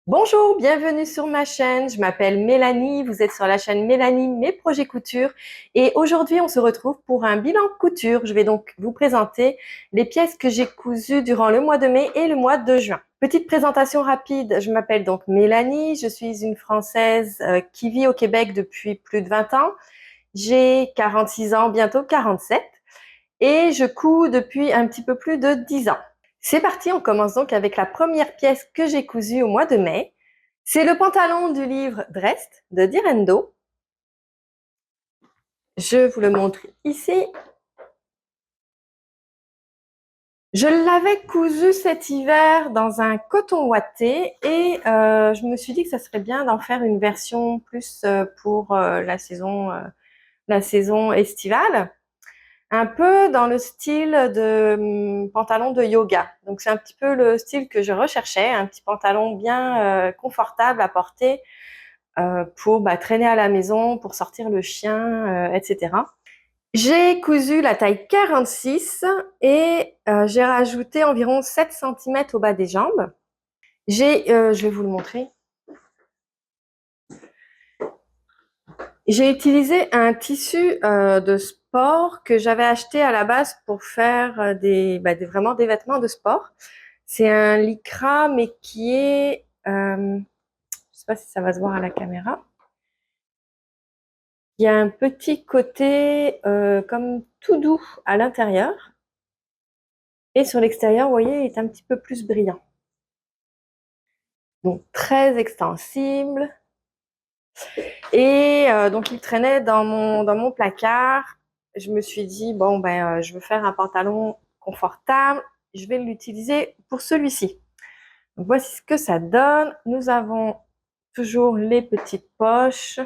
Bonjour, bienvenue sur ma chaîne. Je m'appelle Mélanie. Vous êtes sur la chaîne Mélanie, mes projets couture. Et aujourd'hui, on se retrouve pour un bilan couture. Je vais donc vous présenter les pièces que j'ai cousues durant le mois de mai et le mois de juin. Petite présentation rapide. Je m'appelle donc Mélanie. Je suis une Française qui vit au Québec depuis plus de 20 ans. J'ai 46 ans, bientôt 47. Et je couds depuis un petit peu plus de 10 ans. C'est parti, on commence donc avec la première pièce que j'ai cousue au mois de mai. C'est le pantalon du livre Drest de Direndo. Je vous le montre ici. Je l'avais cousu cet hiver dans un coton ouaté et je me suis dit que ça serait bien d'en faire une version plus pour la saison estivale. Un peu dans le style de pantalon de yoga. Donc c'est un petit peu le style que je recherchais, un petit pantalon bien confortable à porter pour traîner à la maison, pour sortir le chien, etc. J'ai cousu la taille 46 et j'ai rajouté environ 7 cm au bas des jambes. Je vais vous le montrer. J'ai utilisé un tissu de sport que j'avais acheté à la base pour faire vraiment des vêtements de sport. C'est un lycra, mais qui est, je sais pas si ça va se voir à la caméra. Il y a un petit côté comme tout doux à l'intérieur. Et sur l'extérieur, vous voyez, il est un petit peu plus brillant. Donc très extensible. Et donc il traînait dans mon placard. Je me suis dit, bon, je veux faire un pantalon confortable. Je vais l'utiliser pour celui-ci. Donc, voici ce que ça donne. Nous avons toujours les petites poches.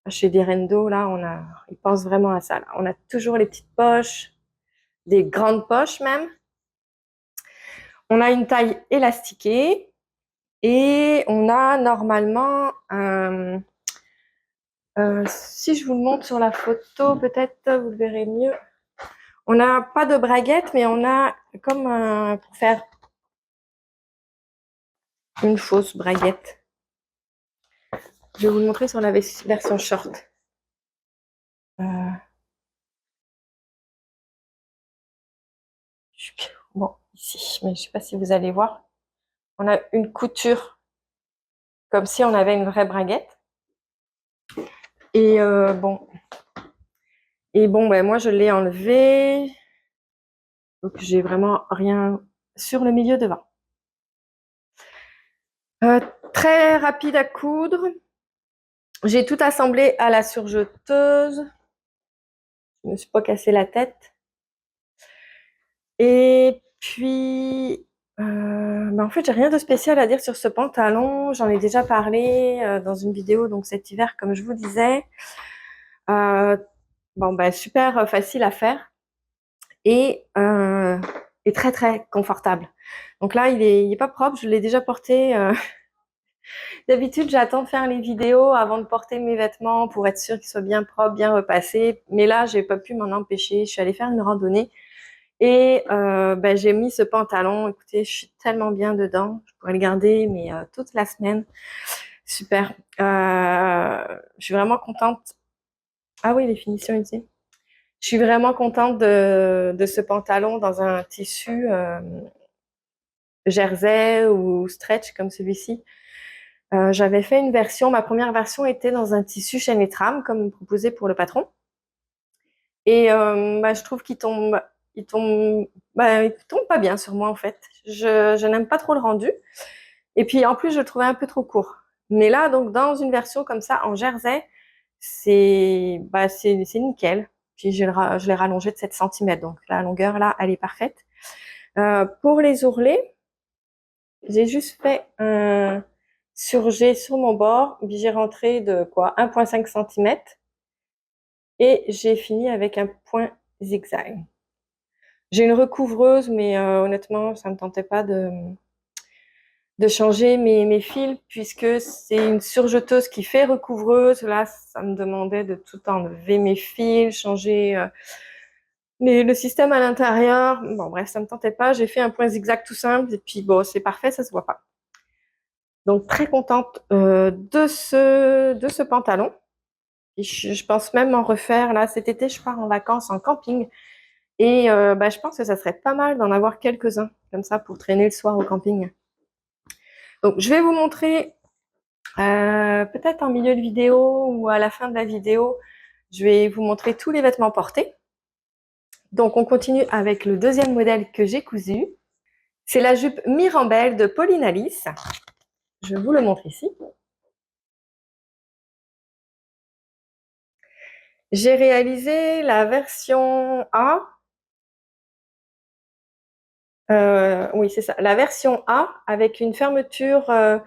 Chez Direndo, là, ils pensent vraiment à ça. Là. On a toujours les petites poches, des grandes poches même. On a une taille élastiquée et on a normalement si je vous le montre sur la photo, peut-être vous le verrez mieux. On n'a pas de braguette, mais on a comme pour faire une fausse braguette. Je vais vous le montrer sur la version short. Bon, ici, mais je ne sais pas si vous allez voir. On a une couture comme si on avait une vraie braguette. Et moi je l'ai enlevé. Donc j'ai vraiment rien sur le milieu devant. Très rapide à coudre. J'ai tout assemblé à la surjeteuse. Je me suis pas cassé la tête. Et puis, en fait, j'ai rien de spécial à dire sur ce pantalon. J'en ai déjà parlé dans une vidéo, donc cet hiver, comme je vous disais. Super facile à faire et très très confortable. Donc là, il est pas propre. Je l'ai déjà porté. D'habitude, j'attends de faire les vidéos avant de porter mes vêtements pour être sûre qu'ils soient bien propres, bien repassés. Mais là, j'ai pas pu m'en empêcher. Je suis allée faire une randonnée et j'ai mis ce pantalon. Écoutez, je suis tellement bien dedans. Je pourrais le garder, mais toute la semaine. Super. Je suis vraiment contente. Ah oui, les finitions ici. Je suis vraiment contente de ce pantalon dans un tissu jersey ou stretch comme celui-ci. J'avais fait une version, ma première version était dans un tissu chaîne et trame, comme proposé pour le patron. Et je trouve il tombe pas bien sur moi en fait. Je n'aime pas trop le rendu. Et puis en plus, je le trouvais un peu trop court. Mais là, donc dans une version comme ça en jersey, c'est nickel. Puis je l'ai rallongé de 7 cm, donc la longueur là, elle est parfaite. Pour les ourlets, j'ai juste fait un surjet sur mon bord, puis j'ai rentré de 1,5 cm et j'ai fini avec un point zigzag. J'ai une recouvreuse, mais honnêtement, ça me tentait pas de changer mes fils puisque c'est une surjeteuse qui fait recouvreuse. Là, ça me demandait de tout enlever mes fils, changer le système à l'intérieur. Bon, bref, ça me tentait pas. J'ai fait un point zigzag tout simple et puis bon, c'est parfait, ça se voit pas. Donc, très contente de ce pantalon. Et je pense même en refaire. Là, cet été, je pars en vacances en camping. Et je pense que ça serait pas mal d'en avoir quelques-uns, comme ça, pour traîner le soir au camping. Donc, je vais vous montrer, peut-être en milieu de vidéo ou à la fin de la vidéo, je vais vous montrer tous les vêtements portés. Donc, on continue avec le deuxième modèle que j'ai cousu. C'est la jupe Mirambelle de Pauline Alice. Je vous le montre ici. J'ai réalisé la version A. Oui, c'est ça. La version A avec une fermeture, un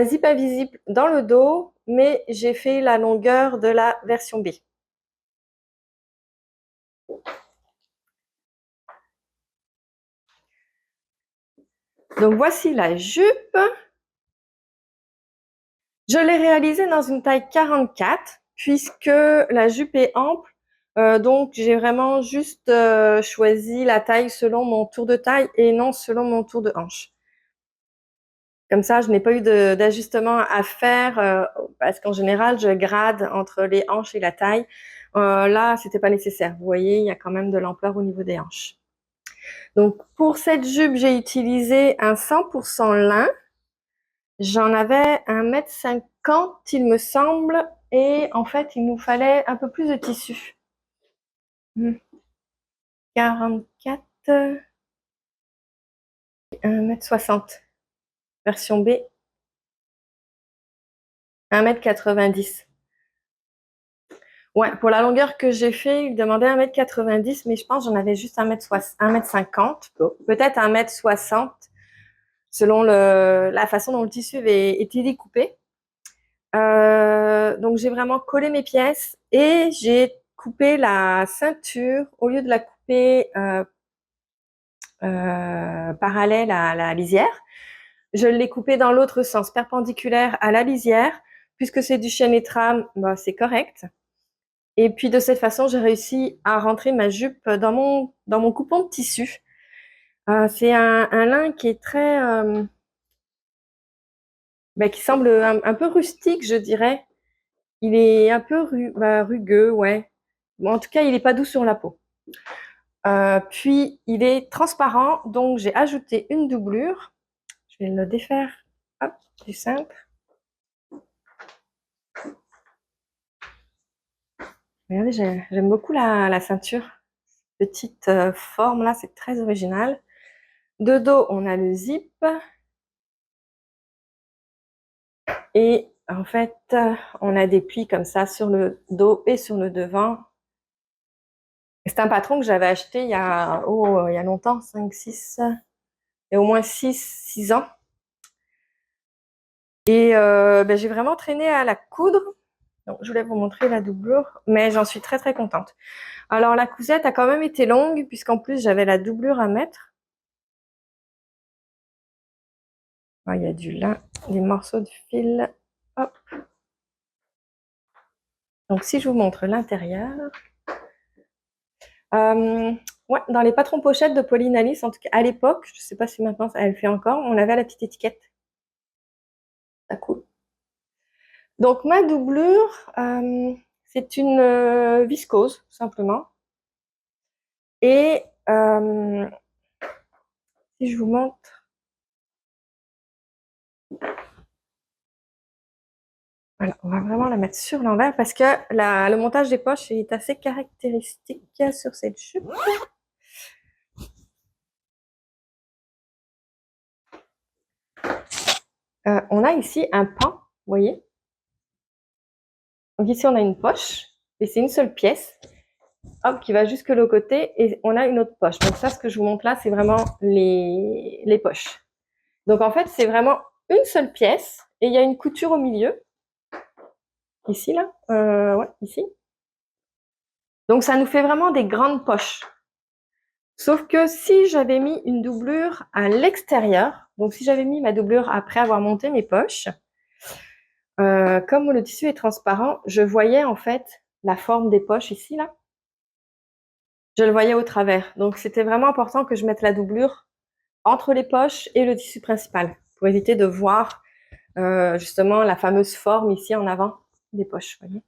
zip invisible dans le dos, mais j'ai fait la longueur de la version B. Donc voici la jupe. Je l'ai réalisée dans une taille 44 puisque la jupe est ample. Donc j'ai vraiment juste choisi la taille selon mon tour de taille et non selon mon tour de hanche. Comme ça, je n'ai pas eu d'ajustement à faire parce qu'en général, je grade entre les hanches et la taille. Là, c'était pas nécessaire. Vous voyez, il y a quand même de l'ampleur au niveau des hanches. Donc, pour cette jupe, j'ai utilisé un 100% lin. J'en avais 1,50 m, il me semble. Et en fait, il nous fallait un peu plus de tissu. 44, 1,60 m. Version B, 1,90 m. Ouais, pour la longueur que j'ai fait, il demandait 1,90 m, mais je pense que j'en avais juste 1,50 m, peut-être 1,60 m, selon la façon dont le tissu été découpé. Donc j'ai vraiment collé mes pièces et j'ai coupé la ceinture, au lieu de la couper parallèle à la lisière, je l'ai coupée dans l'autre sens, perpendiculaire à la lisière. Puisque c'est du chêne et trame, c'est correct. Et puis de cette façon, j'ai réussi à rentrer ma jupe dans mon coupon de tissu. C'est un lin qui est très, qui semble un peu rustique, je dirais. Il est un peu rugueux, ouais. Bon, en tout cas, il n'est pas doux sur la peau. Puis, il est transparent, donc j'ai ajouté une doublure. Je vais le défaire. Hop, c'est simple. Regardez, j'aime beaucoup la ceinture. Petite forme là, c'est très original. De dos, on a le zip. Et en fait, on a des plis comme ça sur le dos et sur le devant. C'est un patron que j'avais acheté il y a longtemps, 5, 6, et au moins 6 ans. Et j'ai vraiment traîné à la coudre. Donc, je voulais vous montrer la doublure, mais j'en suis très très contente. Alors la cousette a quand même été longue, puisqu'en plus j'avais la doublure à mettre. Il y a du lin, des morceaux de fil. Hop. Donc si je vous montre l'intérieur. Ouais, dans les patrons pochettes de Pauline Alice, en tout cas à l'époque, je ne sais pas si maintenant elle le fait encore, on avait la petite étiquette. Ça cool. Donc ma doublure, c'est une viscose, tout simplement. Et si je vous montre, voilà, on va vraiment la mettre sur l'envers parce que le montage des poches est assez caractéristique sur cette jupe. On a ici un pan, vous voyez. Donc ici, on a une poche et c'est une seule pièce, hop, qui va jusque le côté et on a une autre poche. Donc ça, ce que je vous montre là, c'est vraiment les poches. Donc en fait, c'est vraiment une seule pièce et il y a une couture au milieu. Ici, là, ouais, ici. Donc ça nous fait vraiment des grandes poches. Sauf que si j'avais mis une doublure à l'extérieur, donc si j'avais mis ma doublure après avoir monté mes poches, comme le tissu est transparent, je voyais en fait la forme des poches ici, là. Je le voyais au travers. Donc c'était vraiment important que je mette la doublure entre les poches et le tissu principal pour éviter de voir justement la fameuse forme ici en avant des poches, vous voyez.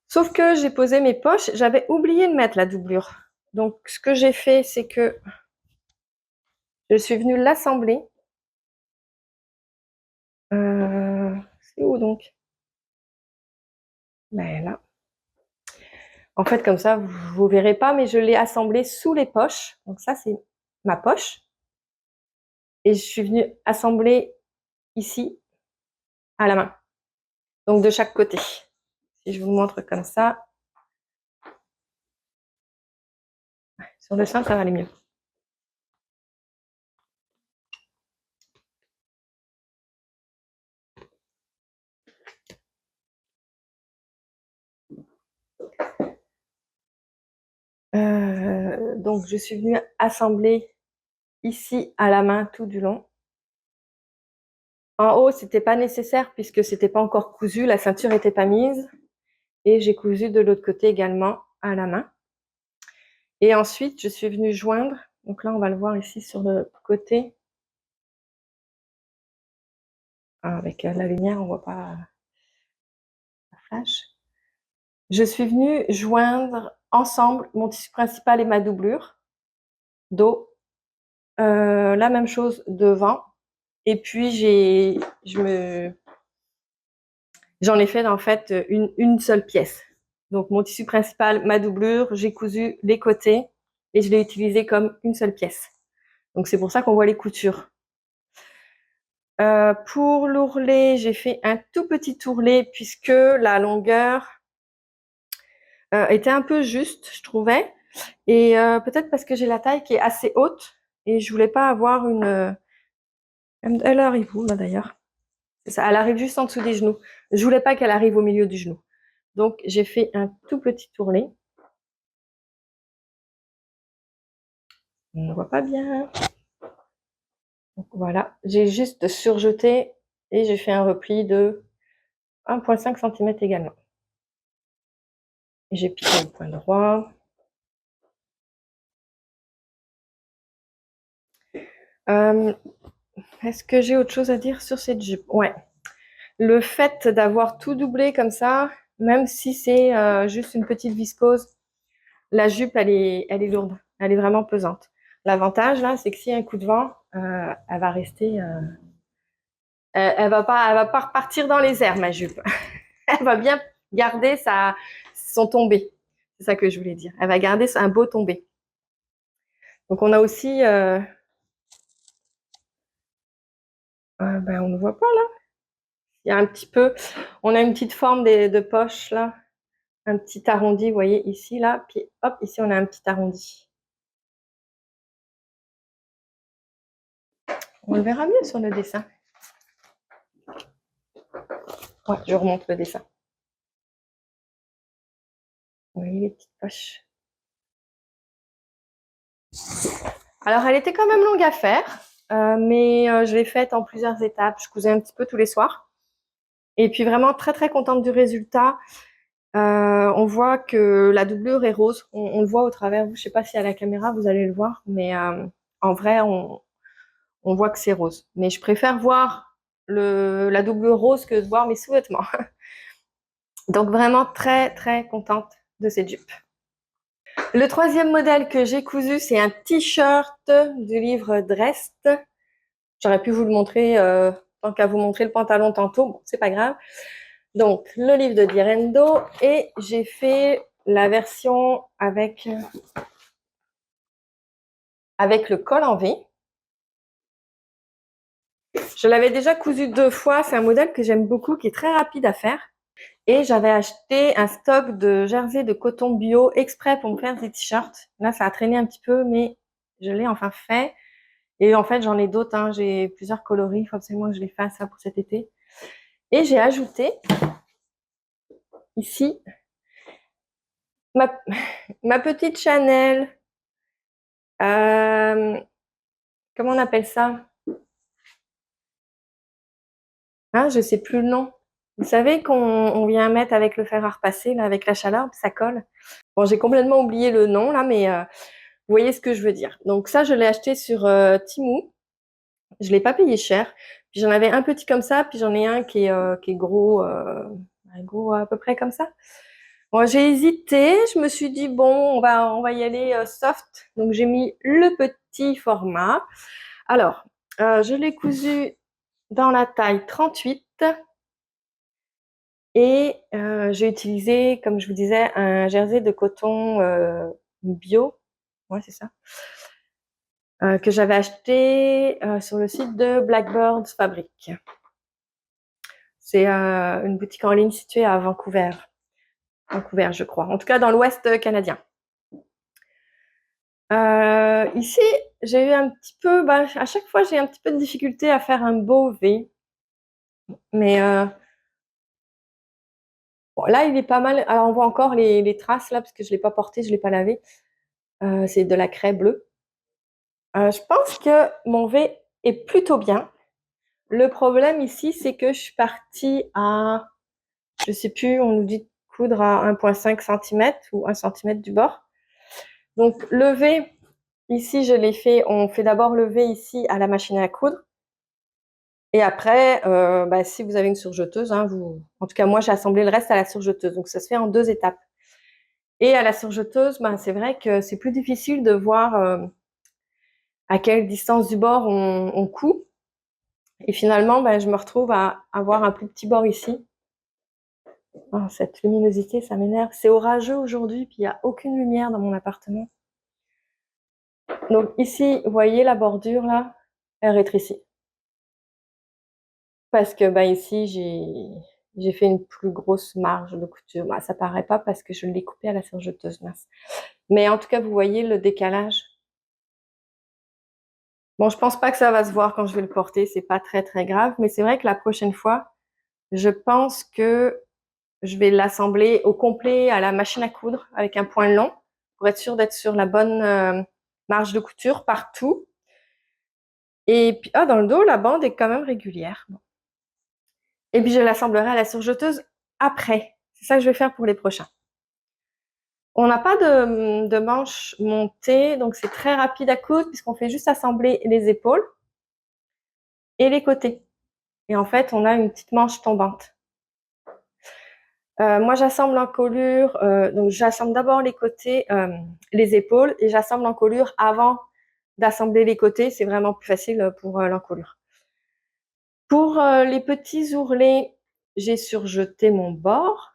Sauf que j'ai posé mes poches, j'avais oublié de mettre la doublure. Donc, ce que j'ai fait, c'est que je suis venue l'assembler. C'est où donc? Ben là. En fait, comme ça, vous verrez pas, mais je l'ai assemblé sous les poches. Donc ça, c'est ma poche. Et je suis venue assembler ici, à la main. Donc de chaque côté. Si je vous montre comme ça. Sur le sein, ça va aller mieux. Donc je suis venue assembler ici à la main tout du long. En haut, c'était pas nécessaire puisque c'était pas encore cousu, la ceinture était pas mise. Et j'ai cousu de l'autre côté également à la main. Et ensuite, je suis venue joindre. Donc là, on va le voir ici sur le côté. Avec la lumière, on voit pas la flash. Je suis venue joindre ensemble mon tissu principal et ma doublure dos. La même chose devant. Et puis j'en ai fait en fait une seule pièce. Donc mon tissu principal, ma doublure, j'ai cousu les côtés et je l'ai utilisé comme une seule pièce. Donc c'est pour ça qu'on voit les coutures. Pour l'ourlet, j'ai fait un tout petit ourlet puisque la longueur était un peu juste, je trouvais. Et peut-être parce que j'ai la taille qui est assez haute et je voulais pas avoir une... Elle arrive où là d'ailleurs? C'est ça, elle arrive juste en dessous des genoux. Je voulais pas qu'elle arrive au milieu du genou. Donc j'ai fait un tout petit ourlet. On ne voit pas bien. Donc voilà, j'ai juste surjeté et j'ai fait un repli de 1,5 cm également. Et j'ai piqué le point droit. Est-ce que j'ai autre chose à dire sur cette jupe? Ouais. Le fait d'avoir tout doublé comme ça, même si c'est juste une petite viscose, la jupe, elle est lourde. Elle est vraiment pesante. L'avantage, là, c'est que s'il y a un coup de vent, elle va rester... elle va pas repartir dans les airs, ma jupe. Elle va bien garder son tombé. C'est ça que je voulais dire. Elle va garder un beau tombé. Donc, on a aussi... ben, on ne voit pas, là. Il y a un petit peu... On a une petite forme de poche, là. Un petit arrondi, vous voyez, ici, là. Puis, hop, ici, on a un petit arrondi. On le verra mieux sur le dessin. Ouais, je remonte le dessin. Vous voyez les petites poches. Alors, elle était quand même longue à faire, mais je l'ai faite en plusieurs étapes. Je cousais un petit peu tous les soirs. Et puis, vraiment très, très contente du résultat. On voit que la doublure est rose. On le voit au travers. Je ne sais pas si à la caméra, vous allez le voir, mais en vrai, on voit que c'est rose. Mais je préfère voir la doublure rose que de voir mes sous-vêtements. Donc, vraiment très, très contente de cette jupe. Le troisième modèle que j'ai cousu, c'est un t-shirt du livre Drest. J'aurais pu vous le montrer, tant qu'à vous montrer le pantalon tantôt. Bon, c'est pas grave. Donc, le livre de Direndo. Et j'ai fait la version avec le col en V. Je l'avais déjà cousu 2 fois. C'est un modèle que j'aime beaucoup, qui est très rapide à faire. Et j'avais acheté un stock de jersey de coton bio exprès pour me faire des t-shirts. Là, ça a traîné un petit peu, mais je l'ai enfin fait. Et en fait, j'en ai d'autres. Hein. J'ai plusieurs coloris. Il faut absolument que je les fasse ça pour cet été. Et j'ai ajouté ici ma petite Chanel. Comment on appelle ça? Hein, je sais plus le nom. Vous savez qu'on vient mettre avec le fer à repasser, là, avec la chaleur, ça colle. Bon, j'ai complètement oublié le nom, là, mais vous voyez ce que je veux dire. Donc ça, je l'ai acheté sur Temu. Je l'ai pas payé cher. Puis j'en avais un petit comme ça, puis j'en ai un qui est gros, gros à peu près comme ça. Bon, j'ai hésité. Je me suis dit bon, on va y aller soft. Donc j'ai mis le petit format. Alors, je l'ai cousu dans la taille 38 et j'ai utilisé, comme je vous disais, un jersey de coton bio. Ouais, c'est ça. Que j'avais acheté sur le site de Blackbird Fabric. C'est une boutique en ligne située à Vancouver. Vancouver, je crois. En tout cas, dans l'Ouest canadien. Ici, j'ai eu un petit peu, à chaque fois, j'ai un petit peu de difficulté à faire un beau V. Mais bon, là, il est pas mal. Alors, on voit encore les traces là, parce que je l'ai pas porté, je l'ai pas lavé. C'est de la craie bleue. Je pense que mon V est plutôt bien. Le problème ici, c'est que je suis partie à, je sais plus, on nous dit de coudre à 1,5 cm ou 1 cm du bord. Donc, le V, ici, je l'ai fait, on fait d'abord le V ici à la machine à coudre. Et après, si vous avez une surjeteuse, hein, en tout cas, moi, j'ai assemblé le reste à la surjeteuse. Donc, ça se fait en 2 étapes. Et à la surjeteuse, c'est vrai que c'est plus difficile de voir à quelle distance du bord on coud. Et finalement, je me retrouve à avoir un plus petit bord ici. Oh, cette luminosité, ça m'énerve. C'est orageux aujourd'hui, puis il n'y a aucune lumière dans mon appartement. Donc ici, vous voyez la bordure là, elle rétrécit. Parce que ici, j'ai fait une plus grosse marge de couture. Ça paraît pas parce que je l'ai coupé à la surjeteuse mince. Mais en tout cas, vous voyez le décalage. Bon, je pense pas que ça va se voir quand je vais le porter, c'est pas très très grave, mais c'est vrai que la prochaine fois, je pense que je vais l'assembler au complet à la machine à coudre avec un point long pour être sûr d'être sur la bonne marge de couture partout. Et puis, dans le dos, la bande est quand même régulière. Bon. Et puis, je l'assemblerai à la surjeteuse après. C'est ça que je vais faire pour les prochains. On n'a pas de manches montées, donc c'est très rapide à coudre puisqu'on fait juste assembler les épaules et les côtés. Et en fait, on a une petite manche tombante. Moi, j'assemble l'encolure, donc j'assemble d'abord les côtés, les épaules, et j'assemble l'encolure avant d'assembler les côtés. C'est vraiment plus facile pour l'encolure. Pour les petits ourlets, j'ai surjeté mon bord.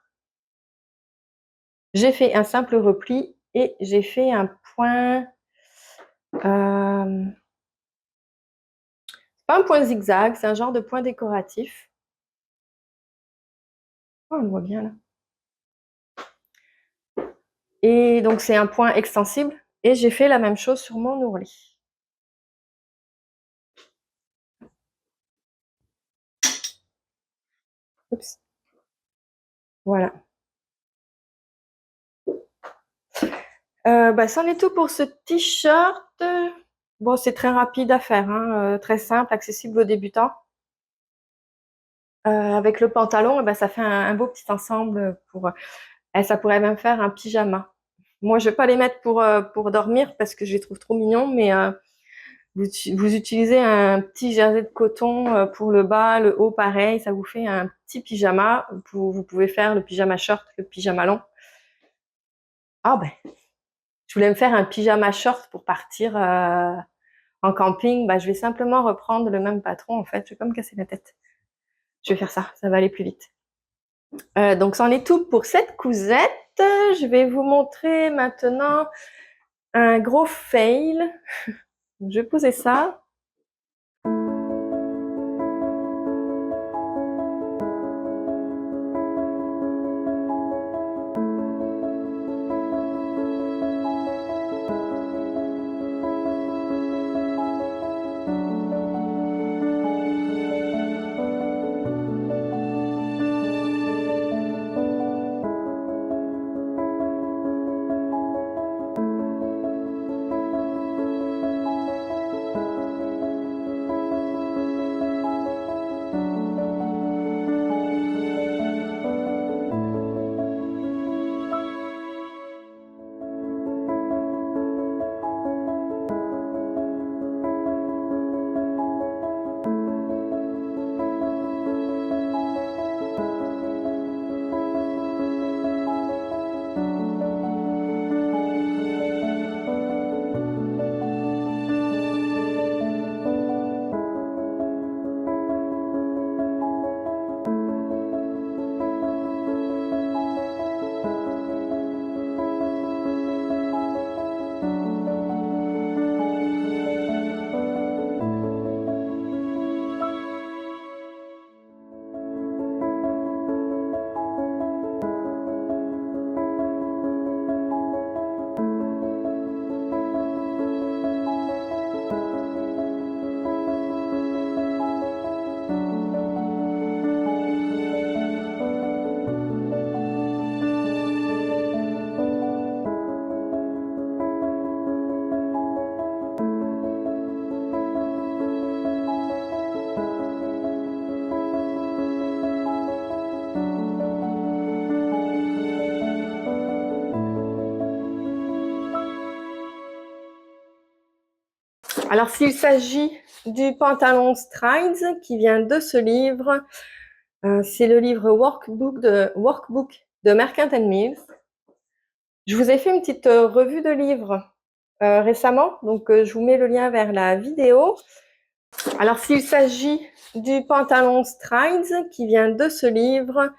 J'ai fait un simple repli et j'ai fait un point. C'est pas un point zigzag, c'est un genre de point décoratif. Oh, on le voit bien là. Et donc c'est un point extensible. Et j'ai fait la même chose sur mon ourlet. Oups. Voilà. C'en est tout pour ce t-shirt. Bon, c'est très rapide à faire, hein, très simple, accessible aux débutants. Avec le pantalon, ça fait un beau petit ensemble pour. Ça pourrait même faire un pyjama. Moi, je vais pas les mettre pour dormir parce que je les trouve trop mignons, mais vous utilisez un petit jersey de coton pour le bas, le haut, pareil, ça vous fait un petit pyjama. Vous pouvez faire le pyjama short, le pyjama long. Ah je voulais me faire un pyjama short pour partir en camping. Je vais simplement reprendre le même patron, en fait. Je vais pas me casser la tête. Je vais faire ça, ça va aller plus vite. Donc, c'en est tout pour cette cousette. Je vais vous montrer maintenant un gros fail. Je vais poser ça. Alors, s'il s'agit du pantalon Strides qui vient de ce livre, c'est le livre Workbook de Mercant Mills. Je vous ai fait une petite revue de livres récemment, donc je vous mets le lien vers la vidéo. Alors, s'il s'agit du pantalon Strides qui vient de ce livre,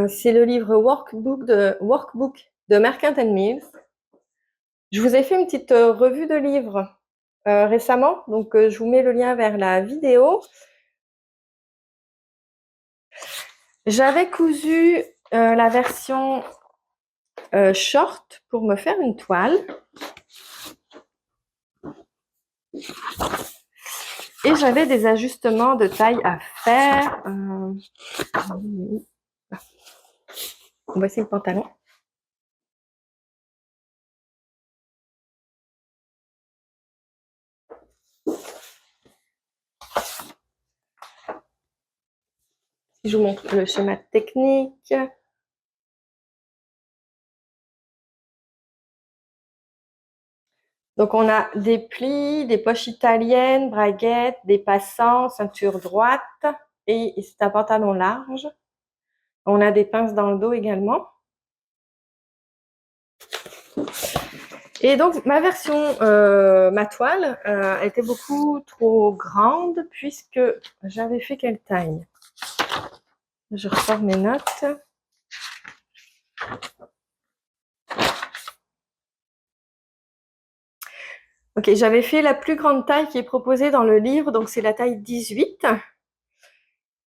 c'est le livre Workbook de Mercant Mills. Je vous ai fait une petite revue de livres récemment, donc je vous mets le lien vers la vidéo. J'avais cousu la version short pour me faire une toile. Et j'avais des ajustements de taille à faire. Voici le pantalon. Si je vous montre le schéma technique. Donc, on a des plis, des poches italiennes, braguettes, des passants, ceinture droite. Et c'est un pantalon large. On a des pinces dans le dos également. Et donc, ma version, ma toile, était beaucoup trop grande puisque j'avais fait quelle taille? Je ressors mes notes. Ok, j'avais fait la plus grande taille qui est proposée dans le livre, donc c'est la taille 18.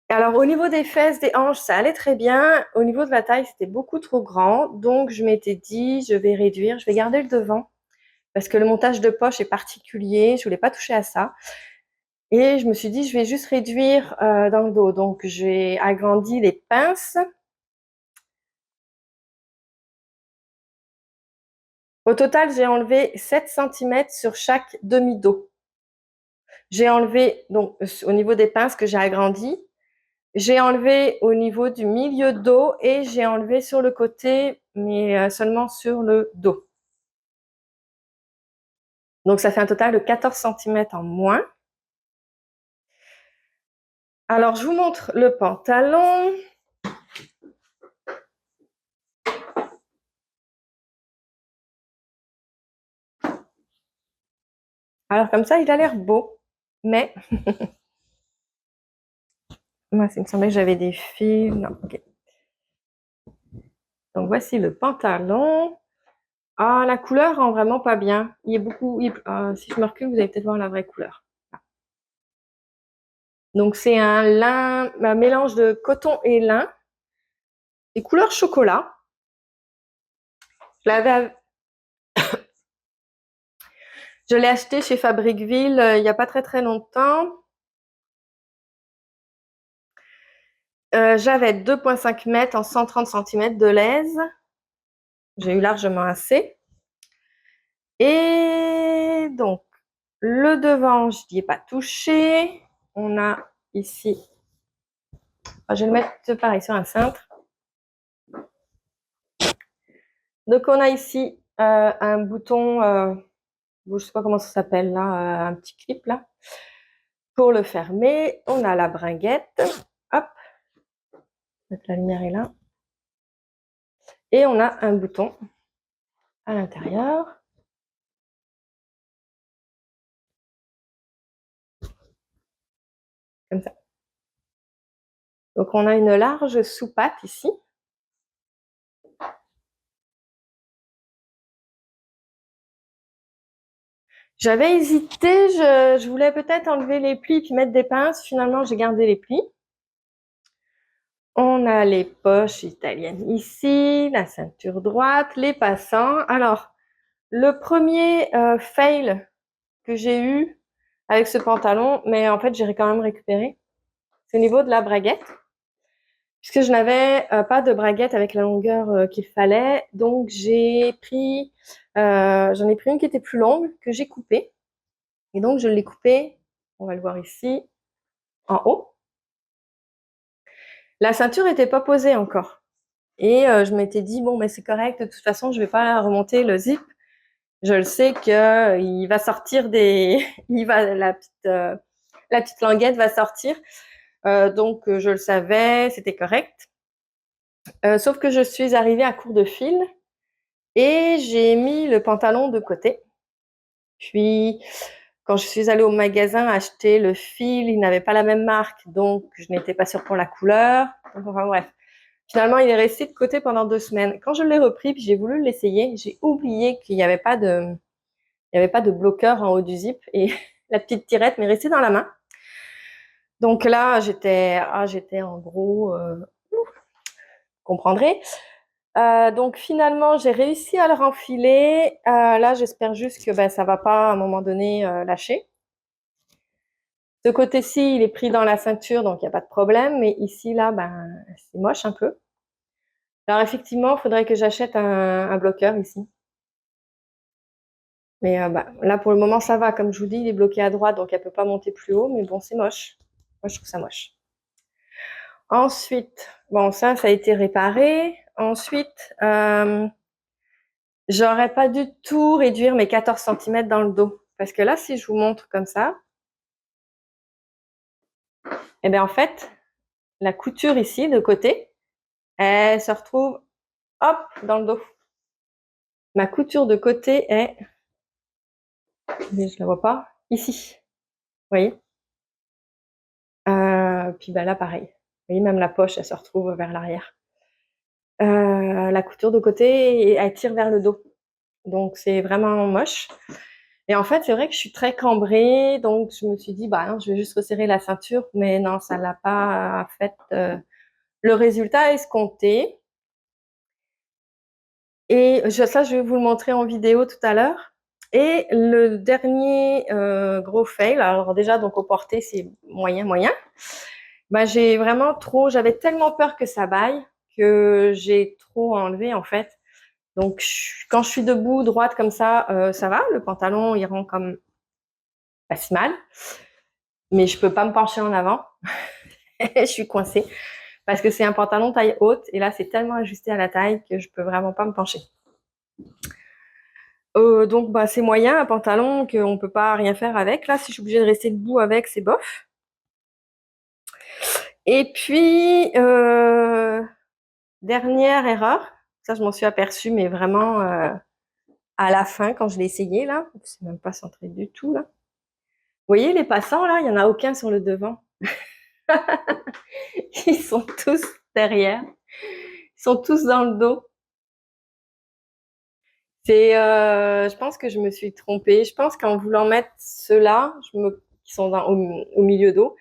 Alors, au niveau des fesses, des hanches, ça allait très bien. Au niveau de la taille, c'était beaucoup trop grand. Donc, je m'étais dit, je vais réduire, je vais garder le devant parce que le montage de poche est particulier. Je voulais pas toucher à ça. Et je me suis dit, je vais juste réduire dans le dos. Donc, j'ai agrandi les pinces. Au total, j'ai enlevé 7 cm sur chaque demi-dos. J'ai enlevé, donc, au niveau des pinces que j'ai agrandi, j'ai enlevé au niveau du milieu dos et j'ai enlevé sur le côté, mais seulement sur le dos. Donc, ça fait un total de 14 cm en moins. Alors, je vous montre le pantalon. Alors, comme ça, il a l'air beau, mais moi, il me semblait que j'avais des fils. Non, ok. Donc, voici le pantalon. Ah, la couleur rend vraiment pas bien. Il est beaucoup. Si je me recule, vous allez peut-être voir la vraie couleur. Donc, c'est un lin, un mélange de coton et lin. Et couleur chocolat. Je l'ai acheté chez Fabricville il n'y a pas très longtemps. J'avais 2,5 mètres en 130 cm de l'aise. J'ai eu largement assez. Et donc, le devant, je n'y ai pas touché. On a ici, je vais le mettre pareil sur un cintre. Donc, on a ici un bouton, je ne sais pas comment ça s'appelle là, un petit clip là, pour le fermer. On a la bringuette. Hop, la lumière est là. Et on a un bouton à l'intérieur. Comme ça. Donc, on a une large soupape ici. J'avais hésité, je voulais peut-être enlever les plis puis mettre des pinces. Finalement, j'ai gardé les plis. On a les poches italiennes ici, la ceinture droite, les passants. Alors, le premier fail que j'ai eu avec ce pantalon, mais en fait, j'ai quand même récupéré, c'est au niveau de la braguette. Puisque je n'avais pas de braguette avec la longueur qu'il fallait. Donc, j'en ai pris une qui était plus longue, que j'ai coupée. Et donc, je l'ai coupée, on va le voir ici, en haut. La ceinture n'était pas posée encore. Et je m'étais dit, bon, mais c'est correct, de toute façon, je ne vais pas remonter le zip. Je le sais que il va sortir la petite languette va sortir. Donc, je le savais, c'était correct. Sauf que je suis arrivée à court de fil et j'ai mis le pantalon de côté. Puis, quand je suis allée au magasin acheter le fil, il n'avait pas la même marque, donc je n'étais pas sûre pour la couleur. Donc, enfin bref. Finalement, il est resté de côté pendant 2 semaines. Quand je l'ai repris, puis j'ai voulu l'essayer, j'ai oublié qu'il n'y avait pas de bloqueur en haut du zip et la petite tirette m'est restée dans la main. Donc là, j'étais en gros, vous comprendrez. Donc finalement, j'ai réussi à le renfiler. Là, j'espère juste que ça va pas à un moment donné lâcher. Ce côté-ci, il est pris dans la ceinture, donc il n'y a pas de problème. Mais ici, là, c'est moche un peu. Alors effectivement, il faudrait que j'achète un bloqueur ici. Mais là, pour le moment, ça va. Comme je vous dis, il est bloqué à droite, donc elle ne peut pas monter plus haut. Mais bon, c'est moche. Moi, je trouve ça moche. Ensuite, bon, ça a été réparé. Ensuite, j'aurais pas dû tout réduire mes 14 centimètres dans le dos. Parce que là, si je vous montre comme ça, eh bien, en fait, la couture ici, de côté, elle se retrouve, hop, dans le dos. Ma couture de côté est, mais je la vois pas, ici. Vous voyez? Puis là, pareil. Vous voyez, même la poche, elle se retrouve vers l'arrière. La couture de côté, elle tire vers le dos. Donc, c'est vraiment moche. Et en fait, c'est vrai que je suis très cambrée, donc je me suis dit, non, je vais juste resserrer la ceinture, mais non, ça l'a pas fait le résultat escompté. Et ça, je vais vous le montrer en vidéo tout à l'heure. Et le dernier gros fail, alors déjà, donc au porté, c'est moyen, moyen. J'avais tellement peur que ça baille que j'ai trop enlevé en fait. Donc, quand je suis debout, droite comme ça va. Le pantalon, il rend comme pas si mal. Mais je peux pas me pencher en avant. Je suis coincée parce que c'est un pantalon taille haute et là, c'est tellement ajusté à la taille que je peux vraiment pas me pencher. Donc, c'est moyen, un pantalon qu'on peut pas rien faire avec. Là, si je suis obligée de rester debout avec, c'est bof. Et puis, dernière erreur, ça, je m'en suis aperçue, mais vraiment à la fin, quand je l'ai essayé, là, c'est même pas centré du tout, là. Vous voyez, les passants, là, il y en a aucun sur le devant. Ils sont tous derrière. Ils sont tous dans le dos. Je pense que je me suis trompée. Je pense qu'en voulant mettre ceux-là, qui sont au milieu d'eau,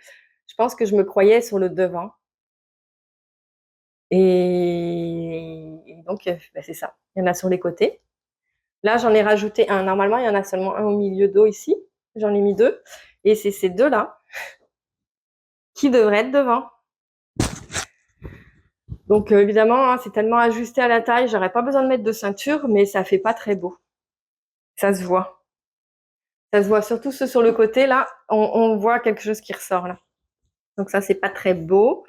je pense que je me croyais sur le devant. Et donc, c'est ça. Il y en a sur les côtés. Là, j'en ai rajouté un. Normalement, il y en a seulement un au milieu d'eau ici. J'en ai mis deux. Et c'est ces deux-là qui devraient être devant. Donc, évidemment, c'est tellement ajusté à la taille, j'aurais pas besoin de mettre de ceinture, mais ça fait pas très beau. Ça se voit. Ça se voit, surtout ceux sur le côté, là, on voit quelque chose qui ressort, là. Donc ça, c'est pas très beau.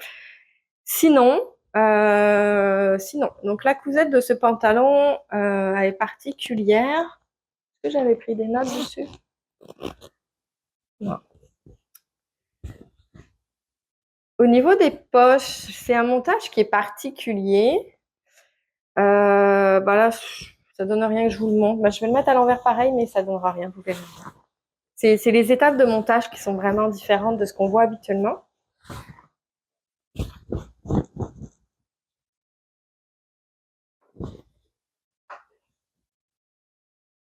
Sinon, donc la cousette de ce pantalon, elle est particulière. Est-ce que j'avais pris des notes dessus? Non. Au niveau des poches, c'est un montage qui est particulier. Là, ça donne rien que je vous le montre. Je vais le mettre à l'envers pareil, mais ça donnera rien, vous verrez. C'est les étapes de montage qui sont vraiment différentes de ce qu'on voit habituellement.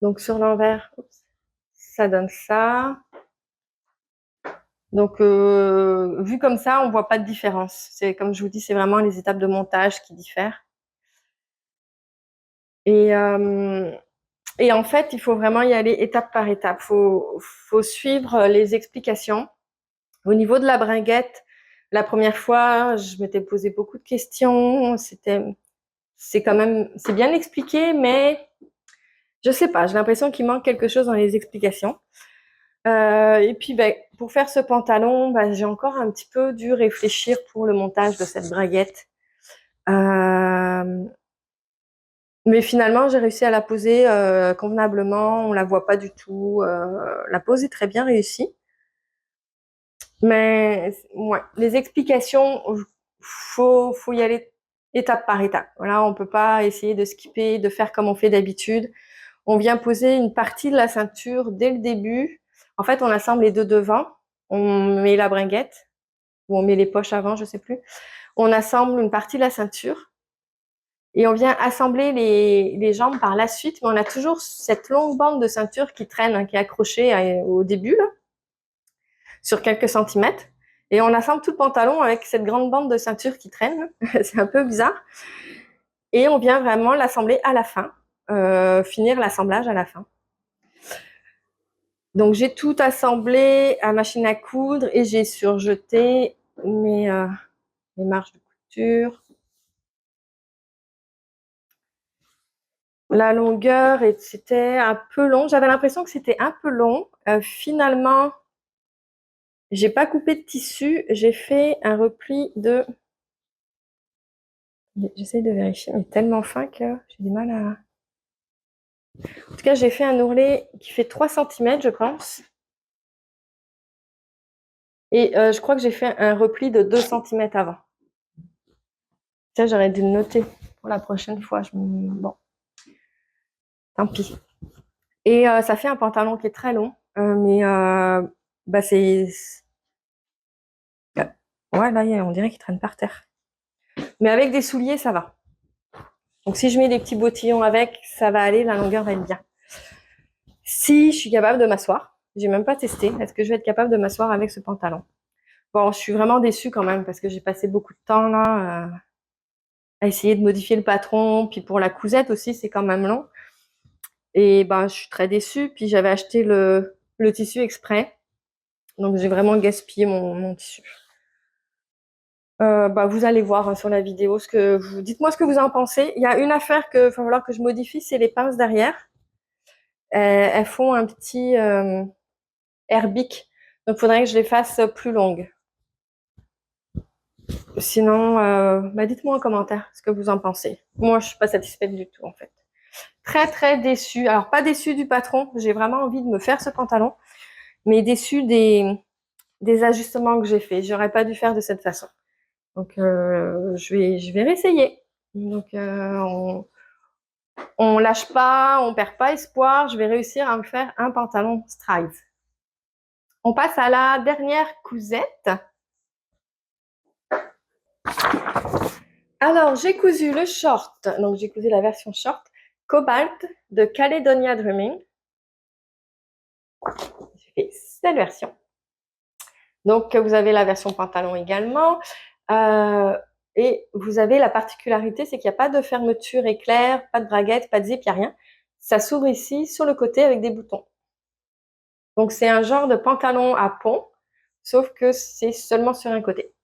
Donc sur l'envers, ça donne ça. Donc vu comme ça, on voit pas de différence. C'est comme je vous dis, c'est vraiment les étapes de montage qui diffèrent. Et en fait, il faut vraiment y aller étape par étape. Faut suivre les explications. Au niveau de la bringuette, la première fois, je m'étais posé beaucoup de questions. C'est bien expliqué, mais je sais pas, j'ai l'impression qu'il manque quelque chose dans les explications. Et puis, pour faire ce pantalon, j'ai encore un petit peu dû réfléchir pour le montage de cette braguette. Mais finalement, j'ai réussi à la poser convenablement. On la voit pas du tout. La pose est très bien réussie. Mais ouais, les explications, faut y aller étape par étape. Voilà, on peut pas essayer de skipper, de faire comme on fait d'habitude. On vient poser une partie de la ceinture dès le début. En fait, on assemble les deux devant. On met la bringuette ou on met les poches avant, je sais plus. On assemble une partie de la ceinture et on vient assembler les jambes par la suite. Mais on a toujours cette longue bande de ceinture qui traîne, hein, qui est accrochée au début, là, sur quelques centimètres. Et on assemble tout le pantalon avec cette grande bande de ceinture qui traîne. C'est un peu bizarre. Et on vient vraiment l'assembler à la fin, finir l'assemblage à la fin. Donc j'ai tout assemblé à machine à coudre et j'ai surjeté mes marges de couture. La longueur, c'était un peu long. J'avais l'impression que c'était un peu long. Finalement, j'ai pas coupé de tissu. J'ai fait un repli de... J'essaie de vérifier, mais tellement fin que j'ai du mal à... En tout cas, j'ai fait un ourlet qui fait 3 cm, je pense. Et je crois que j'ai fait un repli de 2 cm avant. Ça, j'aurais dû le noter pour la prochaine fois. Bon, tant pis. Et ça fait un pantalon qui est très long, mais bah c'est... Ouais, là, on dirait qu'il traîne par terre. Mais avec des souliers, ça va. Donc si je mets des petits bottillons avec, ça va aller, la longueur va être bien. Si je suis capable de m'asseoir, j'ai même pas testé, est-ce que je vais être capable de m'asseoir avec ce pantalon? Bon, je suis vraiment déçue quand même, parce que j'ai passé beaucoup de temps là à essayer de modifier le patron, puis pour la cousette aussi, c'est quand même long. Et ben, je suis très déçue, puis j'avais acheté le tissu exprès, donc j'ai vraiment gaspillé mon tissu. Bah, vous allez voir, hein, sur la vidéo ce que vous dites-moi ce que vous en pensez. Il y a une affaire que va falloir que je modifie, c'est les pinces derrière. Elles font un petit herbic, donc il faudrait que je les fasse plus longues. Sinon, bah, dites-moi en commentaire ce que vous en pensez. Moi, je suis pas satisfaite du tout en fait. Très très déçue. Alors pas déçue du patron, j'ai vraiment envie de me faire ce pantalon, mais déçue des ajustements que j'ai fait. J'aurais pas dû faire de cette façon. Donc je vais réessayer. Donc on lâche pas, on perd pas espoir. Je vais réussir à me faire un pantalon Strive. On passe à la dernière cousette. Alors j'ai cousu le short. Donc j'ai cousu la version short Cobalt de Caledonia Drumming. J'ai fait cette version. Donc vous avez la version pantalon également. Et vous avez la particularité, c'est qu'il n'y a pas de fermeture éclair, pas de braguette, pas de zip, il n'y a rien. Ça s'ouvre ici sur le côté avec des boutons. Donc c'est un genre de pantalon à pont, sauf que c'est seulement sur un côté.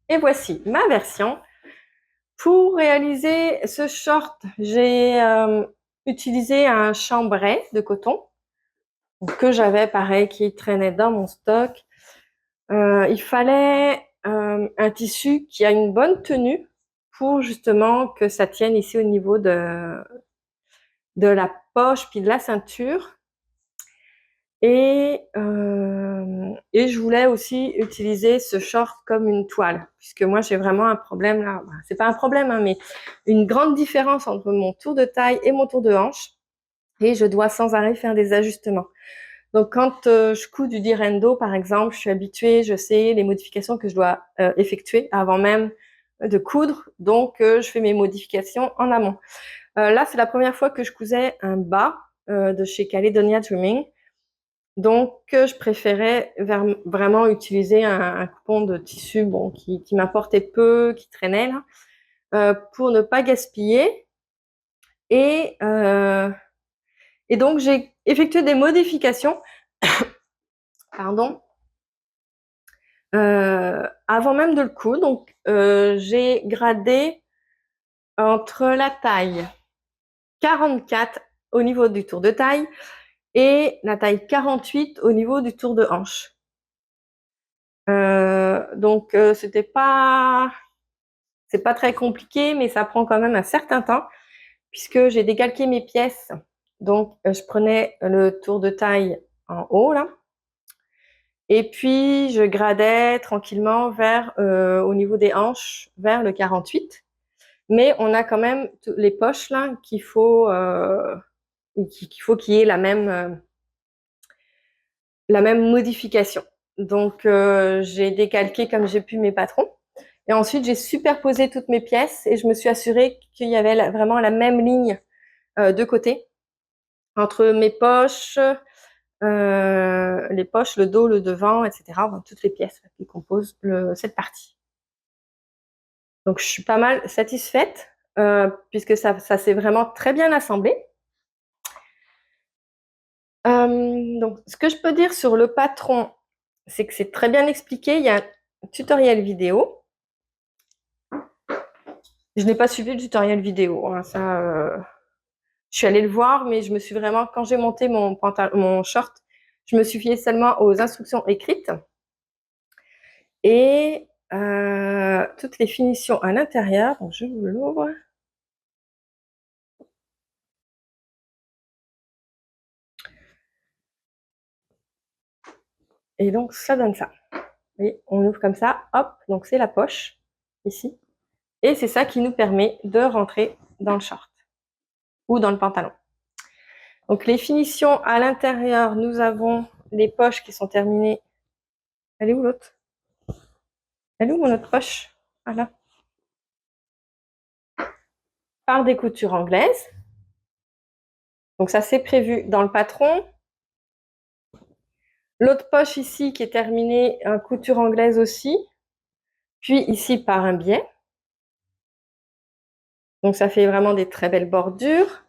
Et voici ma version. Pour réaliser ce short, j'ai utilisé un chambray de coton que j'avais pareil qui traînait dans mon stock. Il fallait un tissu qui a une bonne tenue pour justement que ça tienne ici au niveau de la poche puis de la ceinture. Et je voulais aussi utiliser ce short comme une toile, puisque moi j'ai vraiment un problème là. C'est pas un problème, hein, mais une grande différence entre mon tour de taille et mon tour de hanche. Et je dois sans arrêt faire des ajustements. Donc quand je couds du direndo par exemple, je suis habituée, je sais les modifications que je dois effectuer avant même de coudre. Donc je fais mes modifications en amont. Là c'est la première fois que je cousais un bas de chez Caledonia Trimming. Donc je préférais vraiment utiliser un coupon de tissu bon qui m'apportait peu, qui traînait là, pour ne pas gaspiller. Et donc j'ai effectué des modifications pardon, avant même de le coudre. Donc, j'ai gradé entre la taille 44 au niveau du tour de taille et la taille 48 au niveau du tour de hanche. Donc, c'était pas C'est pas très compliqué, mais ça prend quand même un certain temps puisque j'ai décalqué mes pièces. Donc, je prenais le tour de taille en haut, là. Et puis, je gradais tranquillement vers, au niveau des hanches, vers le 48. Mais on a quand même les poches, là, qu'il faut qu'il y ait la même modification. Donc, j'ai décalqué comme j'ai pu mes patrons. Et ensuite, j'ai superposé toutes mes pièces et je me suis assurée qu'il y avait vraiment la même ligne de côté entre mes poches, les poches, le dos, le devant, etc. Enfin, toutes les pièces qui composent cette partie. Donc, je suis pas mal satisfaite puisque ça s'est vraiment très bien assemblé. Donc, ce que je peux dire sur le patron, c'est que c'est très bien expliqué. Il y a un tutoriel vidéo. Je n'ai pas suivi le tutoriel vidéo, hein, je suis allée le voir, mais je me suis vraiment, quand j'ai monté mon short, je me suis fiée seulement aux instructions écrites et toutes les finitions à l'intérieur. Donc, je vous l'ouvre. Et donc, ça donne ça. Et on ouvre comme ça, hop, donc c'est la poche, ici. Et c'est ça qui nous permet de rentrer dans le short ou dans le pantalon. Donc, les finitions à l'intérieur, nous avons les poches qui sont terminées. Elle est où l'autre? Elle est où mon autre poche? Voilà. Par des coutures anglaises. Donc, ça, c'est prévu dans le patron. L'autre poche ici qui est terminée en couture anglaise aussi. Puis ici par un biais. Donc, ça fait vraiment des très belles bordures.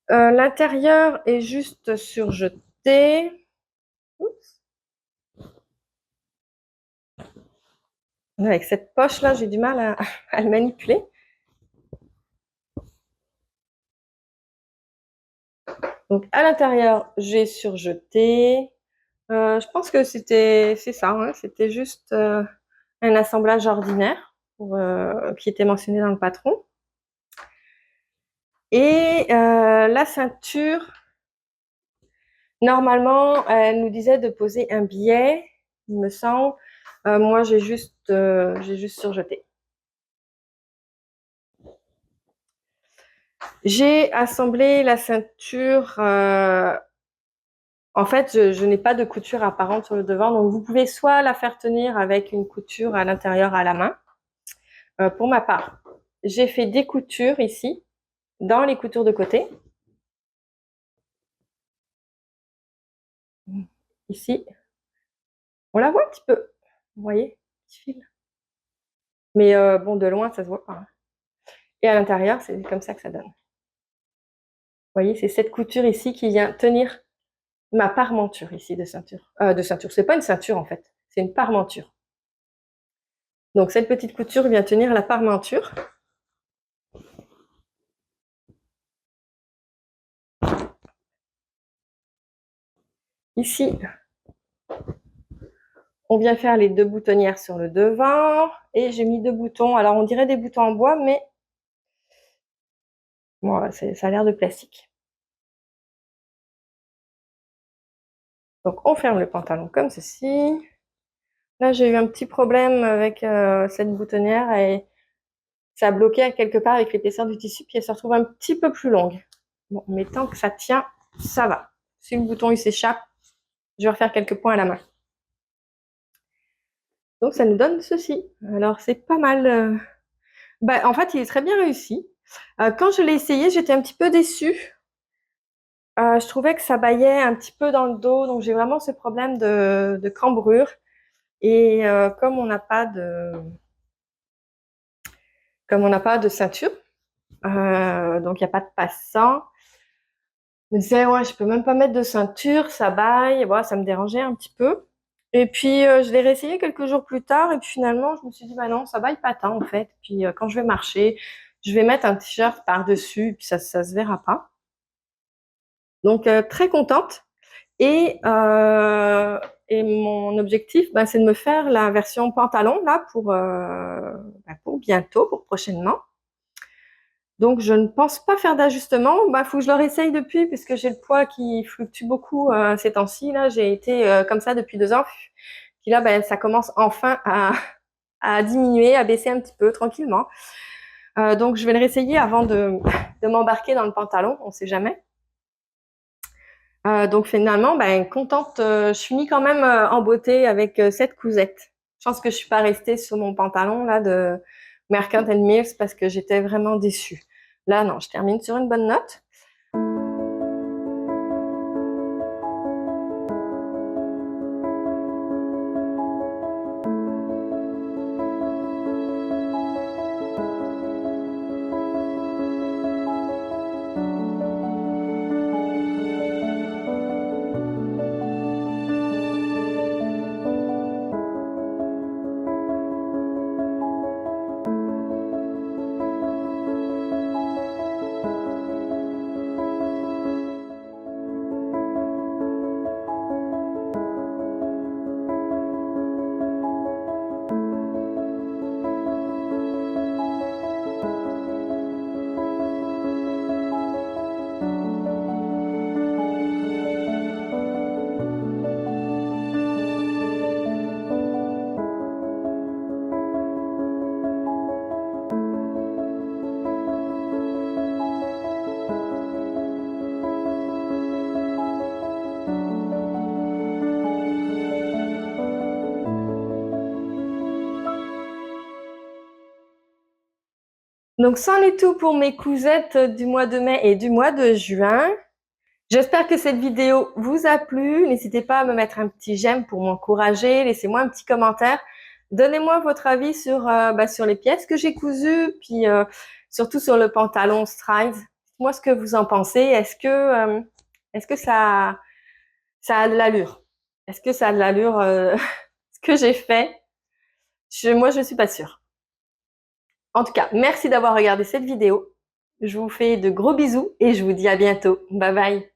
L'intérieur est juste surjeté. Oups. Avec cette poche-là, j'ai du mal à le manipuler. Donc, à l'intérieur, j'ai surjeté. Je pense que c'est ça, hein, c'était juste un assemblage ordinaire qui était mentionné dans le patron. Et la ceinture, normalement, elle nous disait de poser un biais, il me semble. Moi, j'ai juste surjeté. J'ai assemblé la ceinture. En fait, je n'ai pas de couture apparente sur le devant, donc vous pouvez soit la faire tenir avec une couture à l'intérieur à la main. Pour ma part, j'ai fait des coutures ici, dans les coutures de côté. Ici, on la voit un petit peu. Vous voyez, petit fil. Mais bon, de loin, ça se voit pas, hein. Et à l'intérieur, c'est comme ça que ça donne. Vous voyez, c'est cette couture ici qui vient tenir ma parmenture ici de ceinture. De ceinture, c'est pas une ceinture en fait, c'est une parmenture. Donc cette petite couture vient tenir la parmenture. Ici, on vient faire les deux boutonnières sur le devant et j'ai mis deux boutons. Alors on dirait des boutons en bois, mais bon, ça a l'air de plastique. Donc on ferme le pantalon comme ceci. Là, j'ai eu un petit problème avec cette boutonnière et ça a bloqué à quelque part avec l'épaisseur du tissu, puis elle se retrouve un petit peu plus longue. Bon, mais tant que ça tient, ça va. Si le bouton il s'échappe, je vais refaire quelques points à la main. Donc ça nous donne ceci. Alors c'est pas mal. En fait, il est très bien réussi. Quand je l'ai essayé, j'étais un petit peu déçue. Je trouvais que ça baillait un petit peu dans le dos, donc j'ai vraiment ce problème de cambrure. Et comme on n'a pas de ceinture, donc il n'y a pas de passant, je me disais ouais, je peux même pas mettre de ceinture, ça baille, voilà, ça me dérangeait un petit peu. Et puis je l'ai réessayé quelques jours plus tard, et puis finalement je me suis dit bah non, ça baille pas tant en fait. Puis quand je vais marcher, je vais mettre un t-shirt par-dessus, puis ça se verra pas. Donc très contente. Et Et mon objectif, ben, c'est de me faire la version pantalon là pour bientôt, pour prochainement. Donc, je ne pense pas faire d'ajustement. Bah, faut que je le réessaye depuis, puisque j'ai le poids qui fluctue beaucoup ces temps-ci. Là, j'ai été comme ça depuis 2 ans. Puis là, ben, ça commence enfin à diminuer, à baisser un petit peu tranquillement. Donc, je vais le réessayer avant de m'embarquer dans le pantalon. On ne sait jamais. Donc, finalement, ben, contente. Je finis quand même en beauté avec cette cousette. Je pense que je suis pas restée sur mon pantalon là de Mercant Mills parce que j'étais vraiment déçue. Là, non, je termine sur une bonne note. Donc, c'en est tout pour mes cousettes du mois de mai et du mois de juin. J'espère que cette vidéo vous a plu. N'hésitez pas à me mettre un petit j'aime pour m'encourager. Laissez-moi un petit commentaire. Donnez-moi votre avis sur les pièces que j'ai cousues, puis surtout sur le pantalon Strides. Dites-moi ce que vous en pensez. Est-ce que ça a de l'allure? Est-ce que ça a de l'allure ce que j'ai fait? Moi, je suis pas sûre. En tout cas, merci d'avoir regardé cette vidéo. Je vous fais de gros bisous et je vous dis à bientôt. Bye bye.